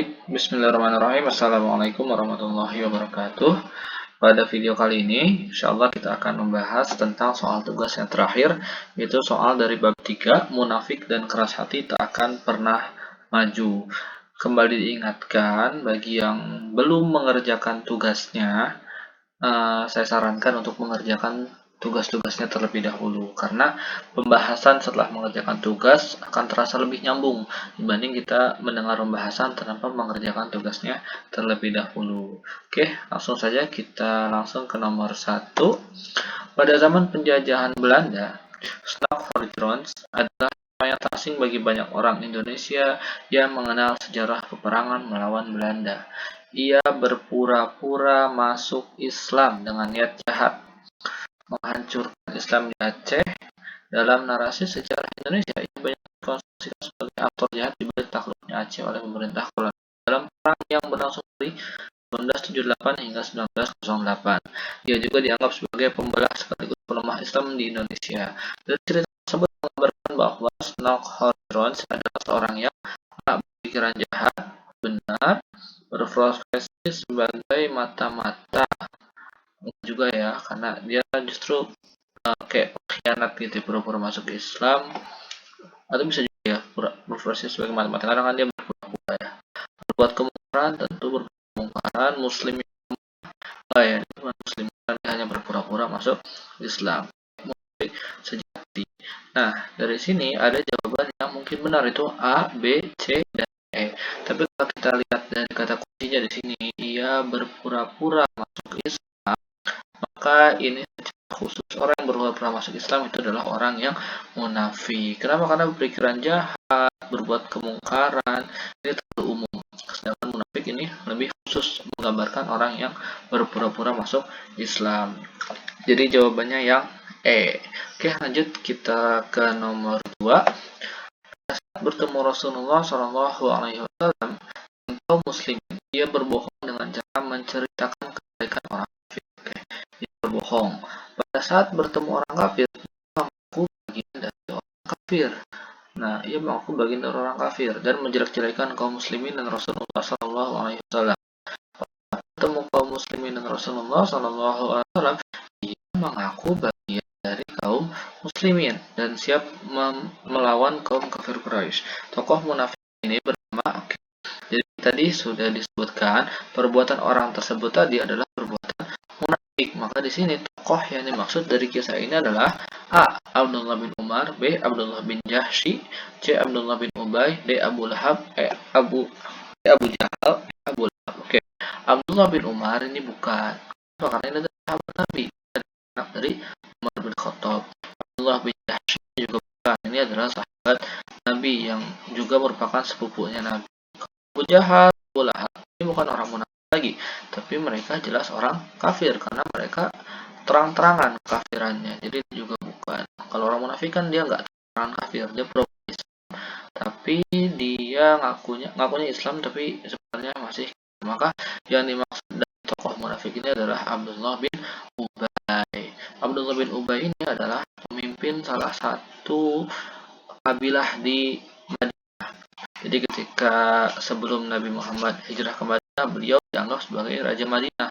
Bismillahirrahmanirrahim. Assalamualaikum warahmatullahi wabarakatuh. Pada video kali ini, insya Allah kita akan membahas tentang soal tugas yang terakhir, yaitu soal dari bab 3, munafik dan keras hati tak akan pernah maju. Kembali diingatkan, bagi yang belum mengerjakan tugasnya, saya sarankan untuk mengerjakan tugas-tugasnya terlebih dahulu, karena pembahasan setelah mengerjakan tugas akan terasa lebih nyambung dibanding kita mendengar pembahasan tanpa mengerjakan tugasnya terlebih dahulu. Oke, langsung saja kita langsung ke nomor 1. Pada zaman penjajahan Belanda, Snakehorns adalah nama yang tak asing bagi banyak orang Indonesia yang mengenal sejarah peperangan melawan Belanda. Ia berpura-pura masuk Islam dengan niat jahat, menghancurkan Islam di Aceh. Dalam narasi sejarah Indonesia, ia banyak dikonstruksikan sebagai aktor jahat di balik takluknya Aceh oleh pemerintah kolonial dalam perang yang berlangsung dari 1978 hingga 1908. Ia juga dianggap sebagai pembelah sekaligus pelemah Islam di Indonesia. Dari cerita tersebut menggambarkan bahwa Snakehorns adalah seorang yang tak berpikiran jahat, benar, berprofesi sebagai mata-mata juga ya, karena dia justru kayak pengkhianat gitu, pura-pura masuk Islam, atau bisa juga ya berprofesi sebagai mata-mata, karena kan dia berpura-pura ya, berbuat kemungkaran, tentu berbuat kemungkaran, muslim ya, muslim dia hanya berpura-pura masuk Islam, sejati. Nah, dari sini ada jawaban yang mungkin benar, itu A, B, C, dan E. Tapi kalau kita lihat dari kata kuncinya di sini, ia berpura-pura masuk Islam, maka ini khusus orang yang berpura-pura masuk Islam itu adalah orang yang munafik. Kenapa? Karena berpikiran jahat, berbuat kemungkaran, ini terlalu umum. Sedangkan munafik ini lebih khusus menggambarkan orang yang berpura-pura masuk Islam. Jadi jawabannya yang E. Oke, lanjut kita ke nomor 2. Saat bertemu Rasulullah Shallallahu Alaihi Wasallam dan kaum muslimin, dia berbohong dengan cara menceritakan kebaikan orang kafir. Dia berbohong. Pada saat bertemu orang kafir, dia mengaku bagian dari orang kafir. Nah, ia mengaku bagian dari orang kafir dan menjelek-jelekan kaum muslimin dan Rasulullah Shallallahu Alaihi Wasallam. Pada bertemu kaum muslimin dan Rasulullah Shallallahu Alaihi Wasallam, dia mengaku bagian dari kaum muslimin dan siap melawan kaum kafir Quraisy. Tokoh munafik ini bernama Aqil. Jadi tadi sudah disebutkan perbuatan orang tersebut tadi adalah perbuatan munafik. Maka di sini tokoh yang dimaksud dari kisah ini adalah A. Abdullah bin Umar, B. Abdullah bin Jahsy, C. Abdullah bin Ubay, D. Abu Lahab, Abu Jahal, Abu Lahab. Oke, Abdullah bin Umar ini bukan. Karena ini adalah sahabat Nabi, anak dari Umar bin Khattab. Abdullah bin Jahsy juga bukan. Ini adalah sahabat Nabi yang juga merupakan sepupunya Nabi. Abu Jahal, Abu Lahab ini bukan orang munafik lagi, tapi mereka jelas orang kafir karena mereka terang-terangan kafirannya. Jadi juga bukan. Kalau orang munafik kan dia nggak terang kafir, dia pro Islam, tapi dia ngakunya Islam tapi sebenarnya masih. Maka yang dimaksud dari tokoh munafik ini adalah Abdullah bin Ubay. Abdullah bin Ubay ini adalah pemimpin salah satu kabilah di Madinah. Jadi ketika sebelum Nabi Muhammad hijrah ke Madinah, beliau dianggap sebagai Raja Madinah.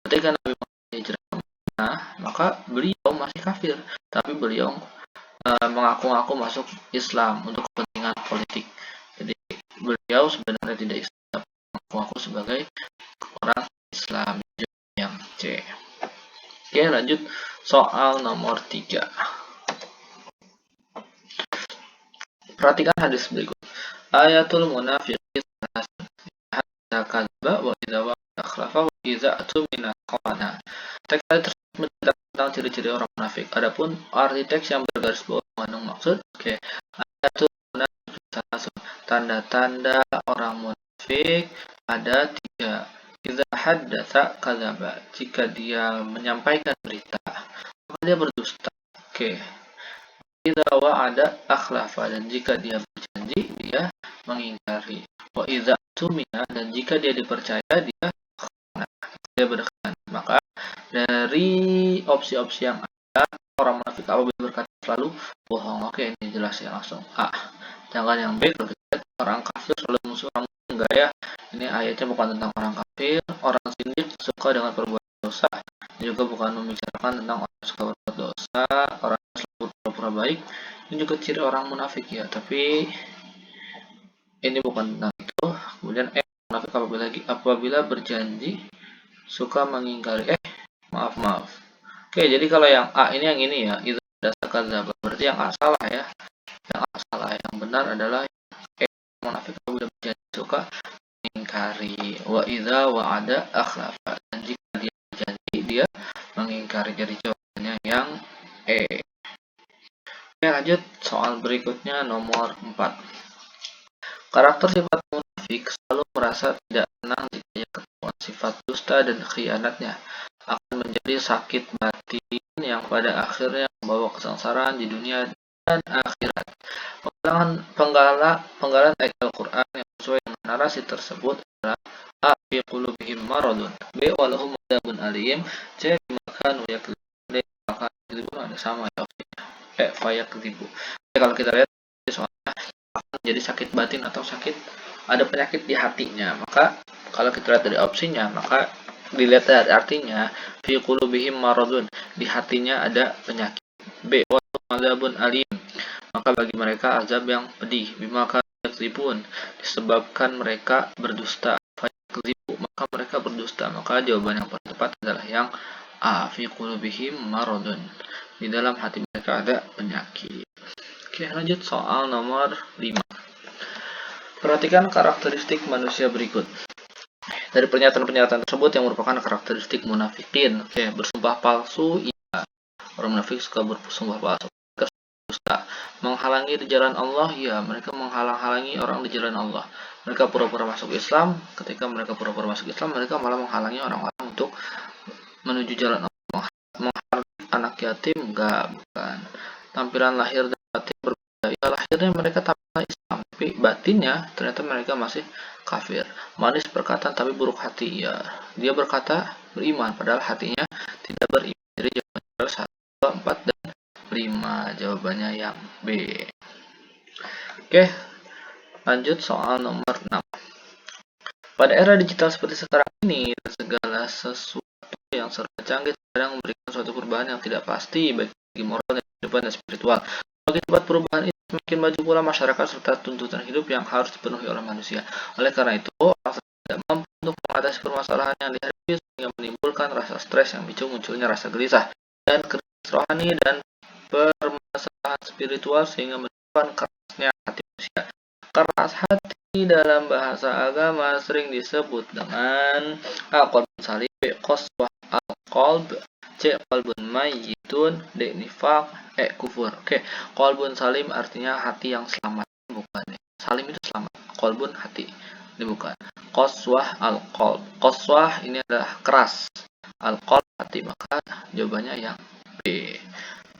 Ketika Nabi Muhammad hijrah ke Madinah, maka beliau masih kafir, tapi beliau mengaku-ngaku masuk Islam untuk kepentingan politik. Jadi beliau sebenarnya tidak Islam, mengaku-ngaku sebagai orang Islam. Yang C. Oke, lanjut soal nomor 3. Perhatikan hadis berikut. Ayatul munafiqi salasun. Idza kadzaba wa idza wa'ada akhlafa wa idza atumina khana. Teks tersebut menceritakan tentang ciri-ciri orang munafik. Adapun arti teks yang bergaris bawah mengandung maksud, ayatul munafiqi salasun. Tanda-tanda orang munafik ada 3. Idza haddatsa kadzaba. Jika dia menyampaikan berita, maka dia berdusta. Idza wa'ada akhlafa, dan jika dia berjanji dia mengingkari. Wa idza tumina, dan jika dia dipercaya dia berkhianat. Maka dari opsi-opsi yang ada, orang munafik apabila berkata selalu bohong. Oke, ini jelas ya, langsung A. Jangan yang B, kalau kita orang kafir selalu musuh orang muslim, enggak ya. Ini ayatnya bukan tentang orang kafir, orang zindik suka dengan perbuatan dosa, juga bukan membicarakan tentang orang yang suka berbuat dosa, orang yang selalu berpura-pura baik, ini juga ciri orang munafik ya. Tapi ini bukan tentang itu. Kemudian munafik apabila berjanji suka mengingkari. Maaf. Oke, jadi kalau yang A ini yang ini ya, itu berdasarkan kadzdzab. Berarti yang A salah ya. Yang A salah. Yang benar adalah munafik apabila berjanji suka mengingkari. Wa idza wa'ada akhlafa. Dan jika dia berjanji dia mengingkari. Jadi jawabannya yang E. Oke, lanjut soal berikutnya nomor 4. Karakter sifat munafik selalu merasa tidak tenang jika ia ketahuan sifat dusta dan khianatnya akan menjadi sakit batin yang pada akhirnya membawa kesengsaraan di dunia dan akhirat. Penggalan ayat Al-Quran yang sesuai dengan narasi tersebut adalah A. Fi qulubihim maradun, B. Walahum adzabun alim, C. Bima kanu yakdzibun, D. Maka ada sama ya opsinya. Fayakdzibu. Kalau kita lihat soalnya akan menjadi sakit batin atau ada penyakit di hatinya. Maka kalau kita lihat dari opsinya, maka dilihat dari artinya fi qulubihim maradun, di hatinya ada penyakit. B. Walahum adzabun alim, maka bagi mereka azab yang pedih. Bima kanu yakdzibun, disebabkan mereka berdusta. Fayakdzibu, maka mereka berdusta. Maka jawaban yang paling tepat adalah yang A. Fi qulubihim maradun, di dalam hati mereka ada penyakit. Oke, lanjut soal nomor 5. Perhatikan karakteristik manusia berikut. Dari pernyataan-pernyataan tersebut yang merupakan karakteristik munafikin. Oke, bersumpah palsu, iya. Orang munafik suka bersumpah palsu. Mereka dusta. Menghalangi di jalan Allah, ya. Mereka menghalang-halangi orang di jalan Allah. Mereka pura-pura masuk Islam. Ketika mereka pura-pura masuk Islam, mereka malah menghalangi orang-orang untuk menuju jalan Allah. Menghardik anak yatim, enggak, bukan. Tampilan lahir dan batin berbeda. Ya, lahirnya mereka tampilan Islam, tapi batinnya ternyata mereka masih kafir. Manis perkataan tapi buruk hati. Ya, dia berkata beriman padahal hatinya tidak beriman. Jadi jawabannya adalah 1, 4, dan 5. Jawabannya yang B. Oke, lanjut soal nomor 6. Pada era digital seperti sekarang ini, segala sesuatu yang serba canggih kadang memberikan suatu perubahan yang tidak pasti bagi moral dan kehidupan dan spiritual. Akibat perubahan itu semakin maju pula masyarakat serta tuntutan hidup yang harus dipenuhi oleh manusia. Oleh karena itu, orang tidak mampu untuk mengatasi permasalahan yang dihadapi sehingga menimbulkan rasa stres yang memicu munculnya rasa gelisah dan krisis rohani dan permasalahan spiritual sehingga menimbulkan kerasnya hati manusia. Keras hati dalam bahasa agama sering disebut dengan A. Qalbun salim, B. Qaswah al-qalb, C. Qalbun mayyitun, D. Nifaq, E. Kufur. Oke, qalbun salim artinya hati yang selamat, bukan ya. Salim itu selamat, qalbun hati, ini bukan. Qaswah al-qalb, qaswah ini adalah keras, al-qalb hati, maka jawabannya yang B.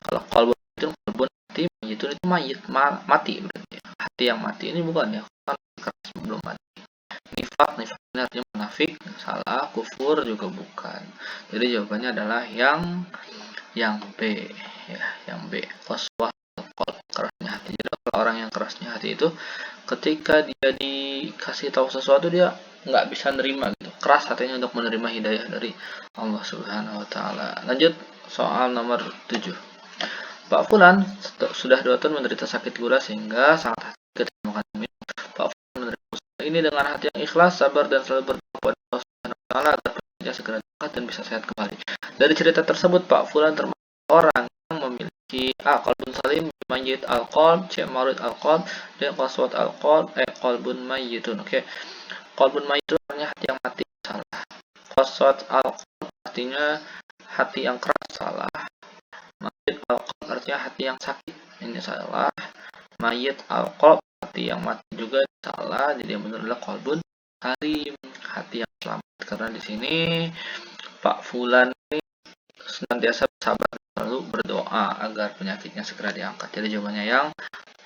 Kalau qalbun itu qalbun hati, mayyitun itu mayit, mati berarti. Hati yang mati ini bukan ya, kan keras belum mati. Nifaq ini artinya munafik, salah. Kufur juga bukan. Jadi jawabannya adalah yang B ya, yang B. Qaswah al-qalb, kerasnya hati. Jadi kalau orang yang kerasnya hati itu ketika dia dikasih tahu sesuatu dia nggak bisa nerima gitu. Keras hatinya untuk menerima hidayah dari Allah Subhanahu wa taala. Lanjut soal nomor 7. Pak Fulan sudah 2 tahun menderita sakit gula sehingga sangat hati ketika makan minum. Pak Fulan menerima usaha ini dengan hati yang ikhlas, sabar, dan selalu berdoa kepada Allah Subhanahu wa taala agar penyakitnya segera dekat dan bisa sehat kembali. Dari cerita tersebut, Pak Fulan termasuk orang yang memiliki A. Qalbun salim, mayyit al-qalb, C. Marid al-qalb, D. qaswat al-qalb, E. Qalbun mayyitun. Oke, qalbun mayyitun artinya hati yang mati, salah. Qaswat al-qalb artinya hati yang keras, salah. Mayyit al-qalb artinya hati yang sakit, ini salah. Mayyit al-qalb hati yang mati juga salah. Jadi yang benar adalah qalbun salim, hati yang selamat. Karena di sini Pak Fulan ini senantiasa bersabar dan selalu berdoa agar penyakitnya segera diangkat. Jadi jawabannya yang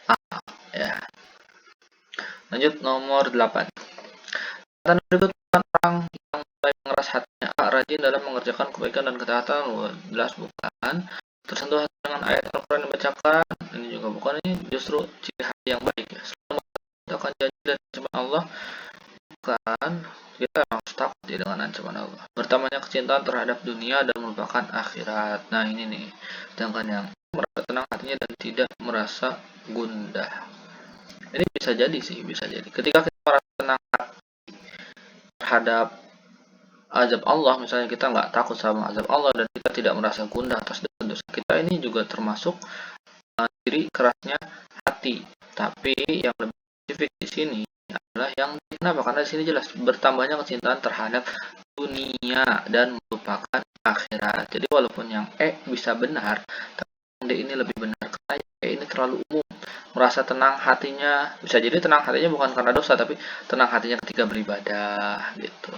A ya. Lanjut nomor 8. Tanda berikut orang yang mulai mengeras hatinya. A. Rajin dalam mengerjakan kebaikan dan ketaatan. Jelas bukan. Tersentuh hati dengan ayat Al-Quran yang dibacakan. Ini juga bukan. Ini justru ciri hati yang baik ya. Selalu mengatakan janji dan ancaman Allah kan kita harus takut ya dengan ancaman Allah. Bertambahnya kecintaan terhadap dunia dan melupakan akhirat. Nah ini nih, sedangkan yang merasa tenang hatinya dan tidak merasa gundah. Ini bisa jadi sih, bisa jadi. Ketika kita merasa tenang terhadap azab Allah, misalnya kita nggak takut sama azab Allah dan kita tidak merasa gundah atas dosa kita, ini juga termasuk diri kerasnya hati. Tapi yang lebih spesifik di sini adalah yang kenapa? Karena di sini jelas bertambahnya kecintaan terhadap dunia dan melupakan akhirat. Jadi walaupun yang bisa benar, tapi yang D ini lebih benar karena ini terlalu umum. Merasa tenang hatinya, bisa jadi tenang hatinya bukan karena dosa, tapi tenang hatinya ketika beribadah gitu.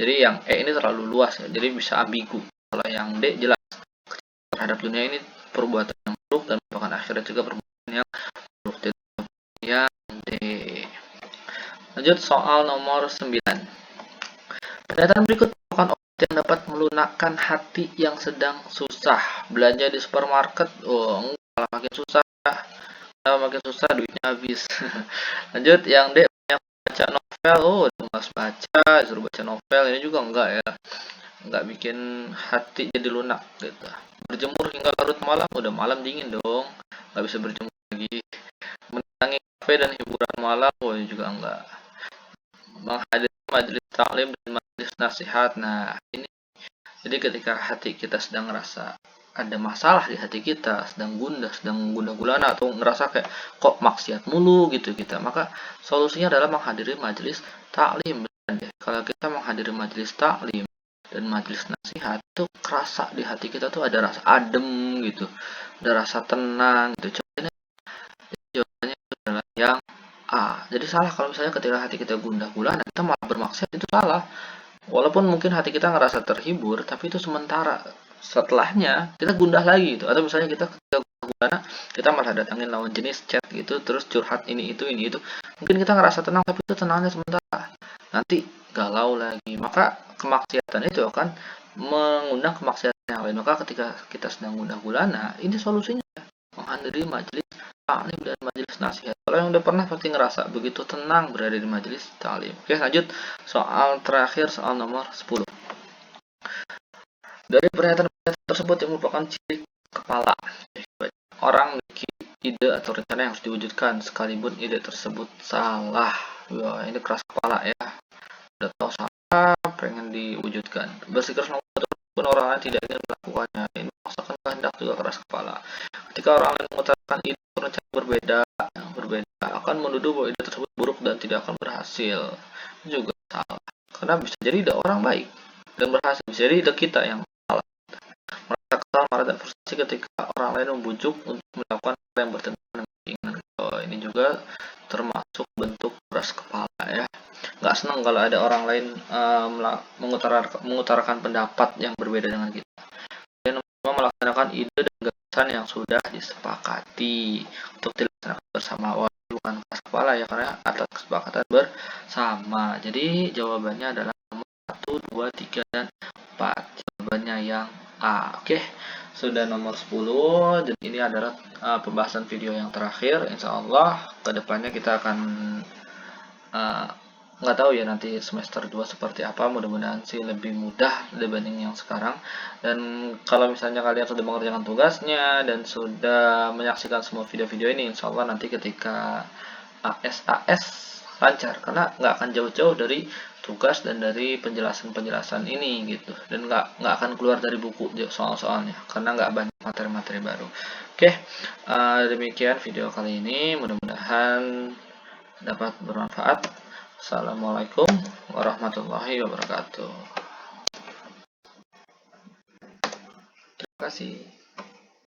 Jadi yang ini terlalu luas ya, jadi bisa ambigu. Kalau yang D jelas terhadap dunia ini perbuatan yang buruk dan melupakan akhirat juga perbuatan yang buruk. Jadi yang D. Lanjut soal nomor 9. Pernyataan berikut merupakan obat yang dapat melunakkan hati yang sedang susah. Belanja di supermarket, oh malah makin susah. Makin susah duitnya habis. Lanjut yang D, banyak baca novel. Oh, udah malas baca, suruh baca novel. Ini juga enggak ya. Enggak bikin hati jadi lunak gitu. Berjemur hingga larut malam, udah malam dingin dong. Enggak bisa berjemur lagi. Mendatangi kafe dan hiburan malam, oh juga enggak. Menghadiri majelis taklim dan majelis nasihat. Nah, ini jadi ketika hati kita sedang ngerasa ada masalah di hati kita, sedang gundah gulana atau ngerasa kayak kok maksiat mulu gitu kita, maka solusinya adalah menghadiri majelis taklim. Kalau kita menghadiri majelis taklim dan majelis nasihat itu kerasa di hati kita tuh ada rasa adem gitu, ada rasa tenang gitu. Jawabannya adalah yang A. Jadi salah kalau misalnya ketika hati kita gundah gulana kita malah bermaksiat, itu salah. Walaupun mungkin hati kita ngerasa terhibur, tapi itu sementara. Setelahnya kita gundah lagi gitu. Atau misalnya kita ketika gundah, kita malah datangin lawan jenis chat gitu, terus curhat ini itu. Mungkin kita ngerasa tenang, tapi itu tenangnya sementara. Nanti galau lagi. Maka kemaksiatan itu akan mengundang kemaksiatan yang lain. Maka ketika kita sedang gundah gulana, ini solusinya menghadiri majelis taklim dan majelis nasihat. Kalau yang udah pernah pasti ngerasa begitu tenang berada di majelis taklim. Oke, lanjut soal terakhir, soal nomor 10. Dari pernyataan tersebut yang merupakan ciri kepala, orang memiliki ide atau rencana yang harus diwujudkan sekalipun ide tersebut salah. Wah, ini keras kepala ya. Udah tahu salah, pengen diwujudkan. Bersikeras pun orang lain tidak ingin melakukannya. Ini memaksakan kehendak juga keras kepala. Ketika orang lain mengutarakan ide atau rencana berbeda akan menuduh bahwa ide tersebut buruk dan tidak akan berhasil. Ini juga salah. Karena bisa jadi ide orang baik dan berhasil. Bisa jadi ide kita yang salah. Merasa kesal, marah, dan frustasi ketika orang lain membujuk untuk melakukan hal yang bertentangan dengan keinginan kita. Ini juga termasuk bentuk keras kepala ya. Nggak senang kalau ada orang lain mengutarakan pendapat yang berbeda dengan kita. Dan melaksanakan ide dan gagasan yang sudah disepakati untuk dilaksanakan bersama. Bukan keras kepala ya, karena atas kesepakatan bersama. Jadi jawabannya adalah nomor 1, 2, 3, dan 4. Jawabannya yang A. Oke, sudah nomor 10 dan ini adalah pembahasan video yang terakhir. Insya Allah kedepannya kita akan nggak tahu ya nanti semester 2 seperti apa, mudah-mudahan sih lebih mudah dibanding yang sekarang. Dan kalau misalnya kalian sudah mengerjakan tugasnya dan sudah menyaksikan semua video-video ini, insya Allah nanti ketika AS lancar, karena nggak akan jauh-jauh dari tugas dan dari penjelasan-penjelasan ini gitu, dan nggak akan keluar dari buku soal-soalnya karena nggak banyak materi-materi baru. Oke, demikian video kali ini, mudah-mudahan dapat bermanfaat. Assalamualaikum warahmatullahi wabarakatuh. Terima kasih.